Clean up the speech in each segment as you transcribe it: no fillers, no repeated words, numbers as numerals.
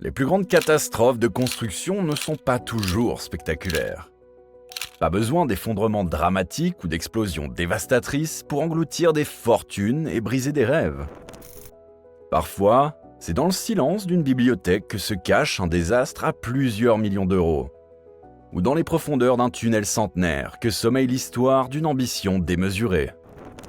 Les plus grandes catastrophes de construction ne sont pas toujours spectaculaires. Pas besoin d'effondrements dramatiques ou d'explosions dévastatrices pour engloutir des fortunes et briser des rêves. Parfois, c'est dans le silence d'une bibliothèque que se cache un désastre à plusieurs millions d'euros. Ou dans les profondeurs d'un tunnel centenaire que sommeille l'histoire d'une ambition démesurée.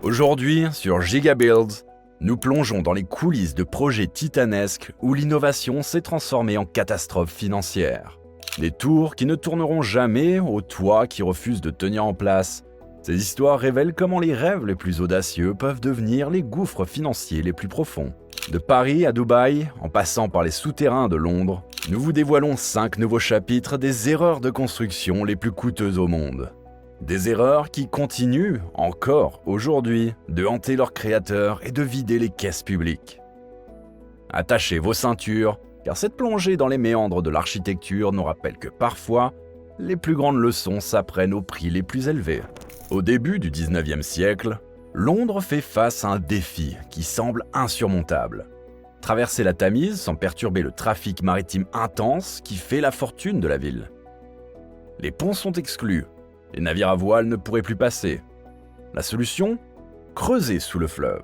Aujourd'hui, sur GigaBuilds, nous plongeons dans les coulisses de projets titanesques où l'innovation s'est transformée en catastrophe financière. Des tours qui ne tourneront jamais, aux toits qui refusent de tenir en place. Ces histoires révèlent comment les rêves les plus audacieux peuvent devenir les gouffres financiers les plus profonds. De Paris à Dubaï, en passant par les souterrains de Londres, nous vous dévoilons 5 nouveaux chapitres des erreurs de construction les plus coûteuses au monde. Des erreurs qui continuent, encore aujourd'hui, de hanter leurs créateurs et de vider les caisses publiques. Attachez vos ceintures, car cette plongée dans les méandres de l'architecture nous rappelle que parfois, les plus grandes leçons s'apprennent aux prix les plus élevés. Au début du 19e siècle, Londres fait face à un défi qui semble insurmontable. Traverser la Tamise sans perturber le trafic maritime intense qui fait la fortune de la ville. Les ponts sont exclus. Les navires à voile ne pourraient plus passer. La solution ? Creuser sous le fleuve.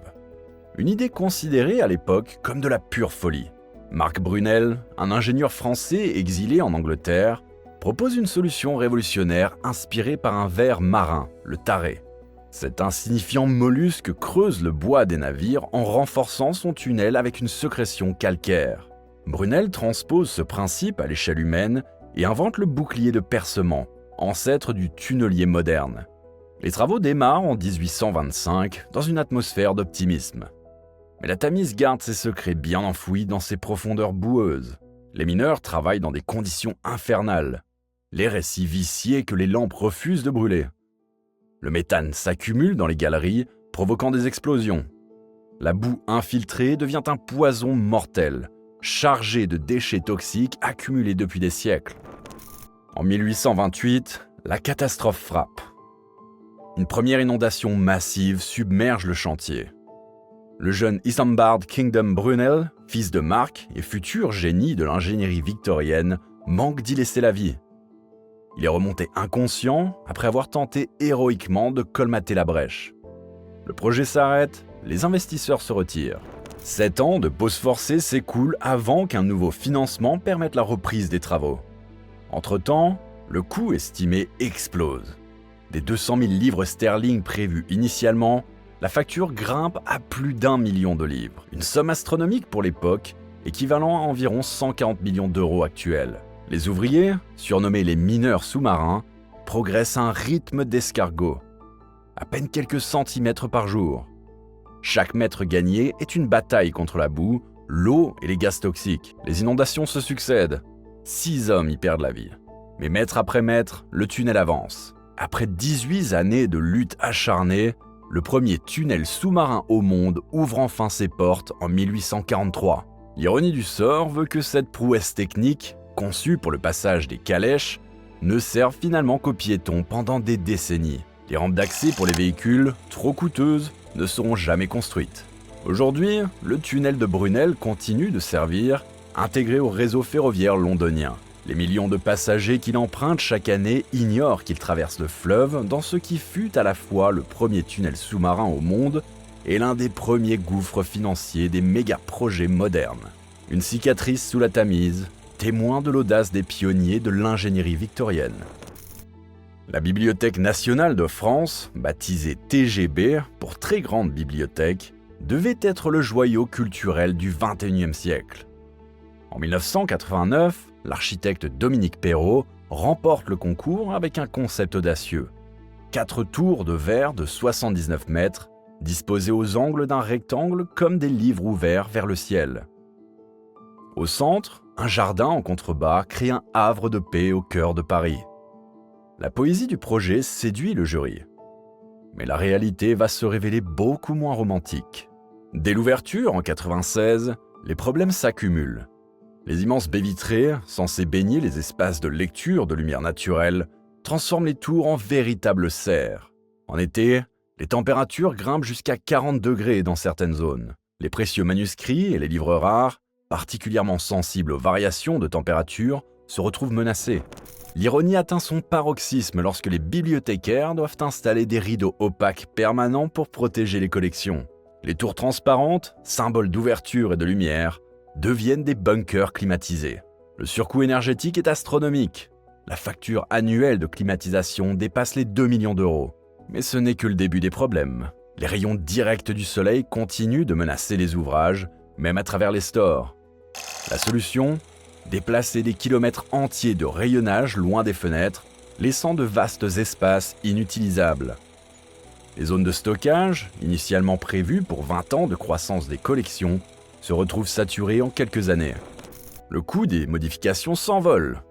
Une idée considérée à l'époque comme de la pure folie. Marc Brunel, un ingénieur français exilé en Angleterre, propose une solution révolutionnaire inspirée par un ver marin, le taret. Cet insignifiant mollusque creuse le bois des navires en renforçant son tunnel avec une sécrétion calcaire. Brunel transpose ce principe à l'échelle humaine et invente le bouclier de percement, ancêtre du tunnelier moderne. Les travaux démarrent en 1825 dans une atmosphère d'optimisme. Mais la Tamise garde ses secrets bien enfouis dans ses profondeurs boueuses. Les mineurs travaillent dans des conditions infernales. L'air est si vicié que les lampes refusent de brûler. Le méthane s'accumule dans les galeries, provoquant des explosions. La boue infiltrée devient un poison mortel, chargé de déchets toxiques accumulés depuis des siècles. En 1828, la catastrophe frappe. Une première inondation massive submerge le chantier. Le jeune Isambard Kingdom Brunel, fils de Marc et futur génie de l'ingénierie victorienne, manque d'y laisser la vie. Il est remonté inconscient après avoir tenté héroïquement de colmater la brèche. Le projet s'arrête, les investisseurs se retirent. 7 ans de pause forcée s'écoulent avant qu'un nouveau financement permette la reprise des travaux. Entre-temps, le coût estimé explose. Des 200 000 livres sterling prévus initialement, la facture grimpe à plus d'1 million de livres. Une somme astronomique pour l'époque, équivalent à environ 140 millions d'euros actuels. Les ouvriers, surnommés les mineurs sous-marins, progressent à un rythme d'escargot. À peine quelques centimètres par jour. Chaque mètre gagné est une bataille contre la boue, l'eau et les gaz toxiques. Les inondations se succèdent. 6 hommes y perdent la vie. Mais mètre après mètre, le tunnel avance. Après 18 années de lutte acharnée, le premier tunnel sous-marin au monde ouvre enfin ses portes en 1843. L'ironie du sort veut que cette prouesse technique, conçue pour le passage des calèches, ne serve finalement qu'aux piétons pendant des décennies. Les rampes d'accès pour les véhicules, trop coûteuses, ne seront jamais construites. Aujourd'hui, le tunnel de Brunel continue de servir, intégré au réseau ferroviaire londonien. Les millions de passagers qui l'empruntent chaque année ignorent qu'il traverse le fleuve dans ce qui fut à la fois le premier tunnel sous-marin au monde et l'un des premiers gouffres financiers des méga-projets modernes. Une cicatrice sous la Tamise, témoin de l'audace des pionniers de l'ingénierie victorienne. La Bibliothèque nationale de France, baptisée TGB pour Très Grande Bibliothèque, devait être le joyau culturel du XXIe siècle. En 1989, l'architecte Dominique Perrault remporte le concours avec un concept audacieux. 4 tours de verre de 79 mètres, disposées aux angles d'un rectangle comme des livres ouverts vers le ciel. Au centre, un jardin en contrebas crée un havre de paix au cœur de Paris. La poésie du projet séduit le jury. Mais la réalité va se révéler beaucoup moins romantique. Dès l'ouverture, en 1996, les problèmes s'accumulent. Les immenses baies vitrées, censées baigner les espaces de lecture de lumière naturelle, transforment les tours en véritables serres. En été, les températures grimpent jusqu'à 40 degrés dans certaines zones. Les précieux manuscrits et les livres rares, particulièrement sensible aux variations de température, se retrouve menacée. L'ironie atteint son paroxysme lorsque les bibliothécaires doivent installer des rideaux opaques permanents pour protéger les collections. Les tours transparentes, symboles d'ouverture et de lumière, deviennent des bunkers climatisés. Le surcoût énergétique est astronomique. La facture annuelle de climatisation dépasse les 2 millions d'euros. Mais ce n'est que le début des problèmes. Les rayons directs du soleil continuent de menacer les ouvrages, même à travers les stores. La solution ? Déplacer des kilomètres entiers de rayonnage loin des fenêtres, laissant de vastes espaces inutilisables. Les zones de stockage, initialement prévues pour 20 ans de croissance des collections, se retrouvent saturées en quelques années. Le coût des modifications s'envole.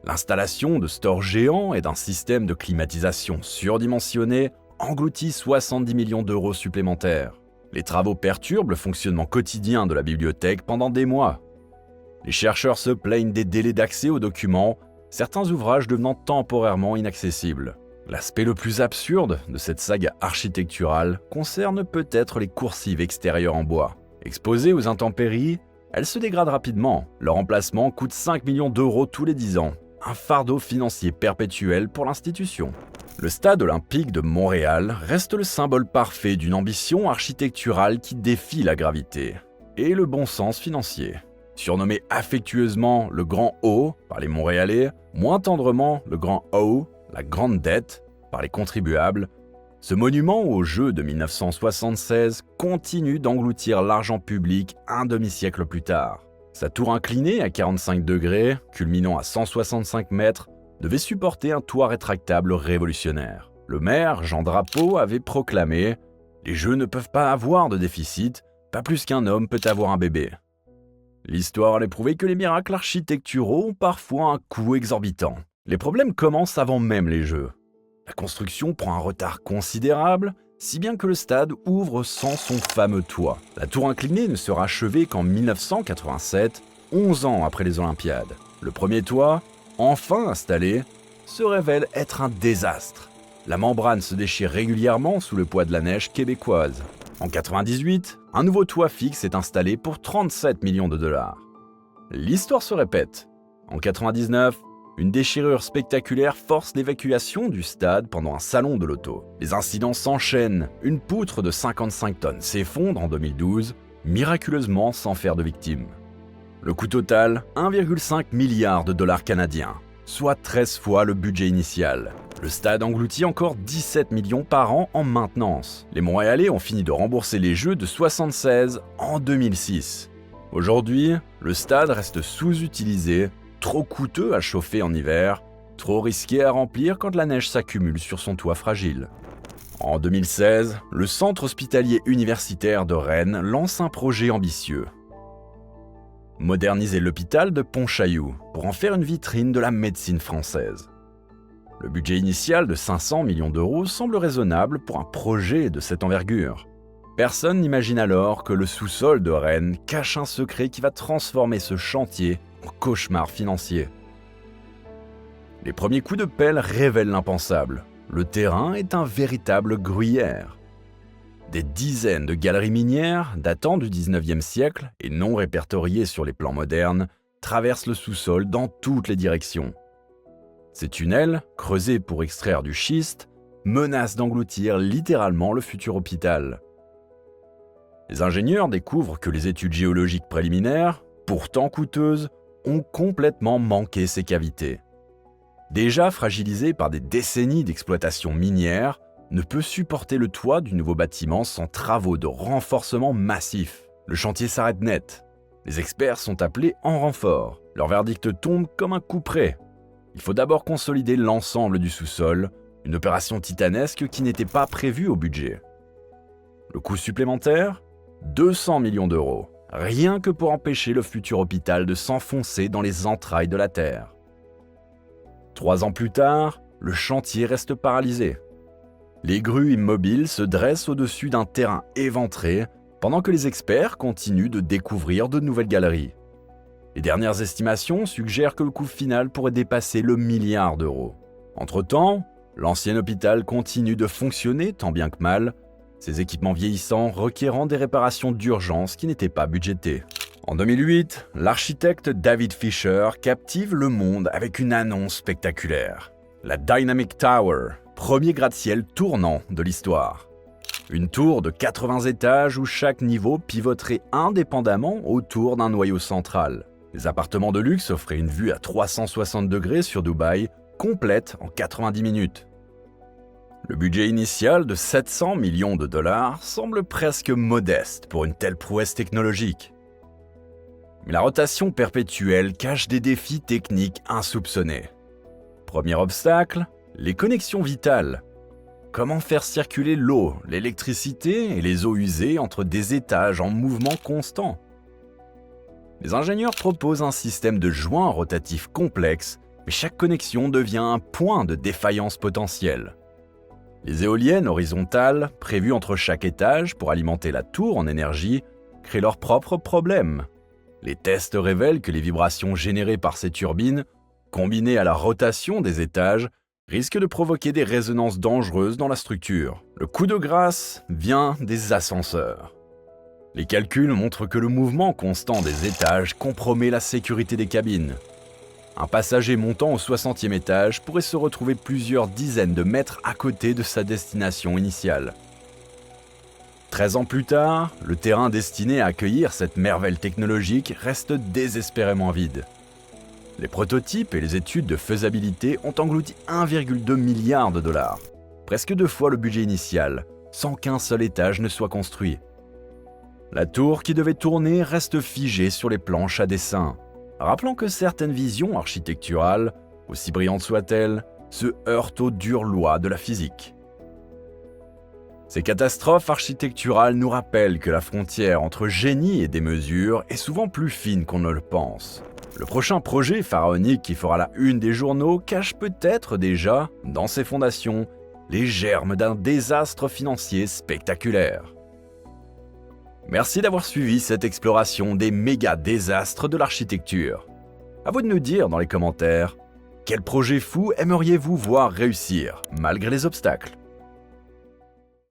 L'installation de stores géants et d'un système de climatisation surdimensionné engloutit 70 millions d'euros supplémentaires. Les travaux perturbent le fonctionnement quotidien de la bibliothèque pendant des mois. Les chercheurs se plaignent des délais d'accès aux documents, certains ouvrages devenant temporairement inaccessibles. L'aspect le plus absurde de cette saga architecturale concerne peut-être les coursives extérieures en bois. Exposées aux intempéries, elles se dégradent rapidement. Leur emplacement coûte 5 millions d'euros tous les 10 ans. Un fardeau financier perpétuel pour l'institution. Le stade olympique de Montréal reste le symbole parfait d'une ambition architecturale qui défie la gravité et le bon sens financier. Surnommé affectueusement le Grand O par les Montréalais, moins tendrement le Grand O, la Grande Dette, par les contribuables, ce monument au jeu de 1976 continue d'engloutir l'argent public un demi-siècle plus tard. Sa tour inclinée à 45 degrés, culminant à 165 mètres, devait supporter un toit rétractable révolutionnaire. Le maire, Jean Drapeau, avait proclamé « Les jeux ne peuvent pas avoir de déficit, pas plus qu'un homme peut avoir un bébé ». L'histoire allait prouver que les miracles architecturaux ont parfois un coût exorbitant. Les problèmes commencent avant même les jeux. La construction prend un retard considérable, si bien que le stade ouvre sans son fameux toit. La tour inclinée ne sera achevée qu'en 1987, 11 ans après les Olympiades. Le premier toit, enfin installé, se révèle être un désastre. La membrane se déchire régulièrement sous le poids de la neige québécoise. En 98, un nouveau toit fixe est installé pour 37 millions de dollars. L'histoire se répète. En 99, une déchirure spectaculaire force l'évacuation du stade pendant un salon de l'auto. Les incidents s'enchaînent. Une poutre de 55 tonnes s'effondre en 2012, miraculeusement sans faire de victimes. Le coût total, 1,5 milliard de dollars canadiens, soit 13 fois le budget initial. Le stade engloutit encore 17 millions par an en maintenance. Les Montréalais ont fini de rembourser les Jeux de 76 en 2006. Aujourd'hui, le stade reste sous-utilisé, trop coûteux à chauffer en hiver, trop risqué à remplir quand la neige s'accumule sur son toit fragile. En 2016, le Centre hospitalier universitaire de Rennes lance un projet ambitieux. Moderniser l'hôpital de Pontchaillou pour en faire une vitrine de la médecine française. Le budget initial de 500 millions d'euros semble raisonnable pour un projet de cette envergure. Personne n'imagine alors que le sous-sol de Rennes cache un secret qui va transformer ce chantier en cauchemar financier. Les premiers coups de pelle révèlent l'impensable. Le terrain est un véritable gruyère. Des dizaines de galeries minières, datant du 19e siècle et non répertoriées sur les plans modernes, traversent le sous-sol dans toutes les directions. Ces tunnels, creusés pour extraire du schiste, menacent d'engloutir littéralement le futur hôpital. Les ingénieurs découvrent que les études géologiques préliminaires, pourtant coûteuses, ont complètement manqué ces cavités. Déjà fragilisé par des décennies d'exploitation minière, ne peut supporter le toit du nouveau bâtiment sans travaux de renforcement massifs. Le chantier s'arrête net. Les experts sont appelés en renfort. Leur verdict tombe comme un coup près. Il faut d'abord consolider l'ensemble du sous-sol, une opération titanesque qui n'était pas prévue au budget. Le coût supplémentaire ? 200 millions d'euros, rien que pour empêcher le futur hôpital de s'enfoncer dans les entrailles de la terre. 3 ans plus tard, le chantier reste paralysé. Les grues immobiles se dressent au-dessus d'un terrain éventré, pendant que les experts continuent de découvrir de nouvelles galeries. Les dernières estimations suggèrent que le coût final pourrait dépasser le milliard d'euros. Entre-temps, l'ancien hôpital continue de fonctionner tant bien que mal, ses équipements vieillissants requérant des réparations d'urgence qui n'étaient pas budgétées. En 2008, l'architecte David Fisher captive le monde avec une annonce spectaculaire. La Dynamic Tower, premier gratte-ciel tournant de l'histoire. Une tour de 80 étages où chaque niveau pivoterait indépendamment autour d'un noyau central. Les appartements de luxe offraient une vue à 360 degrés sur Dubaï, complète en 90 minutes. Le budget initial de 700 millions de dollars semble presque modeste pour une telle prouesse technologique. Mais la rotation perpétuelle cache des défis techniques insoupçonnés. Premier obstacle, les connexions vitales. Comment faire circuler l'eau, l'électricité et les eaux usées entre des étages en mouvement constant? Les ingénieurs proposent un système de joints rotatifs complexe, mais chaque connexion devient un point de défaillance potentielle. Les éoliennes horizontales, prévues entre chaque étage pour alimenter la tour en énergie, créent leurs propres problèmes. Les tests révèlent que les vibrations générées par ces turbines, combinées à la rotation des étages, risquent de provoquer des résonances dangereuses dans la structure. Le coup de grâce vient des ascenseurs. Les calculs montrent que le mouvement constant des étages compromet la sécurité des cabines. Un passager montant au 60e étage pourrait se retrouver plusieurs dizaines de mètres à côté de sa destination initiale. 13 ans plus tard, le terrain destiné à accueillir cette merveille technologique reste désespérément vide. Les prototypes et les études de faisabilité ont englouti 1,2 milliard de dollars, presque 2 fois le budget initial, sans qu'un seul étage ne soit construit. La tour qui devait tourner reste figée sur les planches à dessin, rappelant que certaines visions architecturales, aussi brillantes soient-elles, se heurtent aux dures lois de la physique. Ces catastrophes architecturales nous rappellent que la frontière entre génie et démesure est souvent plus fine qu'on ne le pense. Le prochain projet pharaonique qui fera la une des journaux cache peut-être déjà, dans ses fondations, les germes d'un désastre financier spectaculaire. Merci d'avoir suivi cette exploration des méga-désastres de l'architecture. À vous de nous dire dans les commentaires, quel projet fou aimeriez-vous voir réussir, malgré les obstacles ?